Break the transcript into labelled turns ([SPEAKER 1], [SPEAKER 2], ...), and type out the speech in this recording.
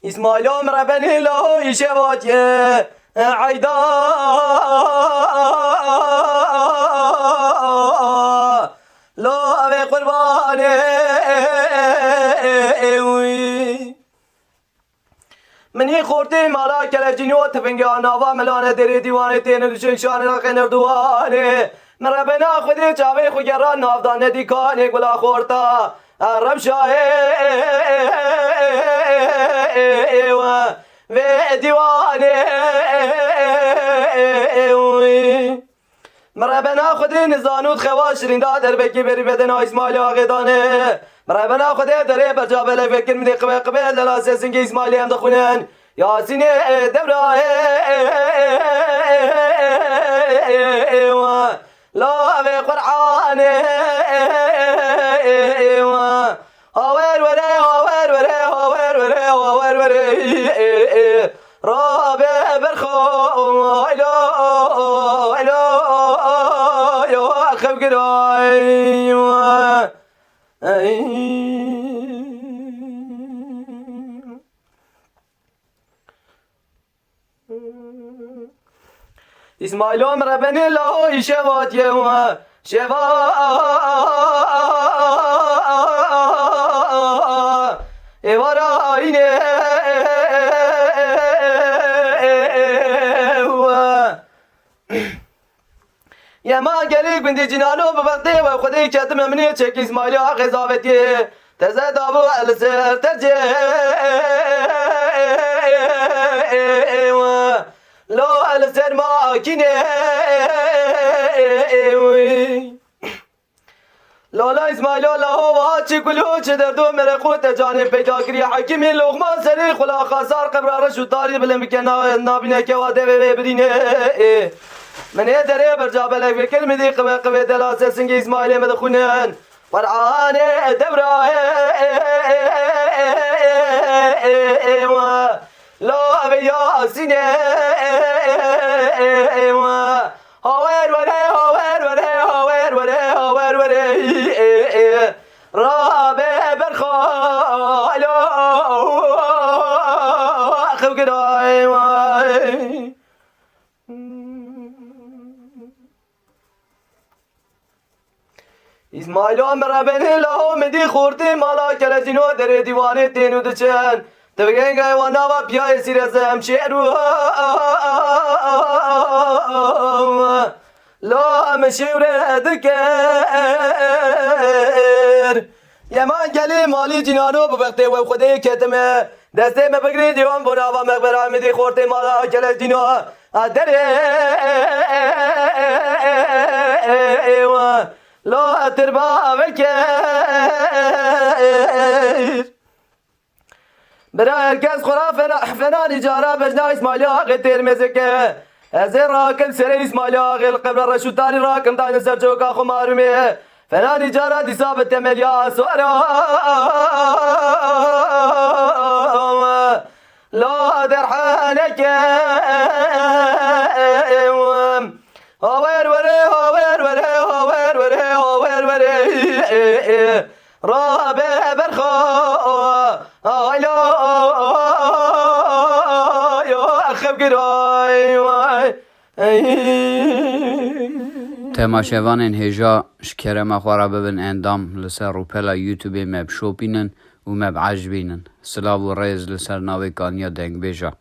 [SPEAKER 1] إسماعيل عمر بني له يشوات عيدا لا أبي قرباني مني خورتي مالا كلا جنو تفنجا نافا ملانة دري ديوانة تين دشن شان رقين دوانه مربنا خدي جاوي خجرا نافدان ديكانه ولا خورتا رب شاهي و ديوانه مربنا خدي نزانود خواش رندا در بکی بری بدن اسماعیل آقدانه مربنا خدي دره برجابله فکر می قبل قبل لاس سنگ اسماعیل هم دخونن یاسین دبرا لا في قرآن هاور وره هاور وره هاور وره هاور وره رابع برخو الو الو يا خف قراي إسماعيل عمر بني له شوات يوم شوا إبراهيم يا ما قليك بنتي جنانو ببطي وخدي كتم مني تشك إسماعيل غزاوتي تزاد أبو السر ترجع لو السر ما كني لا اسماعيل لا هو چی کلو چه در دو میره خود جان پیدا کری حکیم لغمان سری خلا خسار قبر رشو تاری بلم که نابینه که واده ببرینه من دره برجا بلک فکر میدی قوه دلاسه سنگ اسماعیل مدخونن فرعان دبره لا بیا سینه هاور وره هاور وره هاور وره هاور وره رابع برخالو اخو قداي اسماعيل عمر بني له مدي خورتي مالا كلا جنو در ديوانه تينو دچن تبگه گای وانا و پیای سیرزم شعرو لا مشوره دکر یمان گلی مالی جنانو ببخته و خودی کتمه دسته مبگری دیوان برا و مقبرا میدی خورته مالا کل جنو دره لا تربا وکر برای هرکس خورا فنان جارا بجنا اسماعیل آقا ترمزه که از راکم سر اسماعیل آقا القبر رشو تاری راکم داین سر چوکا خمارومه فنان جارا دیساب تملیا سورا لا درحانك هاور وره هاور وره هاور وره هاور وره رابع برخو آیلا یا اخب گرای
[SPEAKER 2] تماشاوان هجا شکرم خوارا ببن اندام لسر روپلا یوتیوب مب شوپینن و مب عجبینن سلاو و ریز لسر ناوی کانیا دنگ بیجا